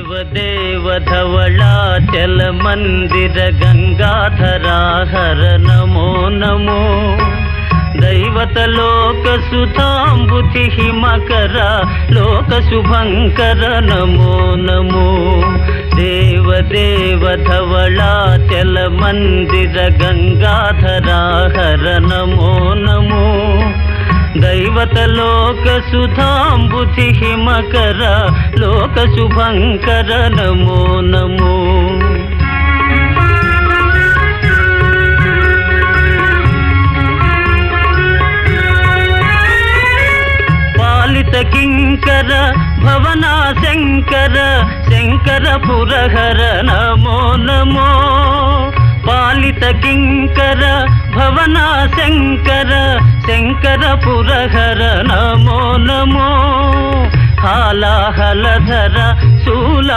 देव धवलाचल मंदिर गंगाधरा हर नमो नमो दैवत लोक सुधांबुधि हिमकर लोक शुभंकर नमो नमो देव देव धवलाचल मंदिर गंगाधरा हर नमो नमो दैवत लोक सुधांबुधि हिमकर लोक शुभंकर नमो नमो पालित किंकर भवना शंकर शंकर पुरहर नमो नमो पालित किंकर भवना शंकर शंकर पुरहर नमो नमो हालाहलधर शूल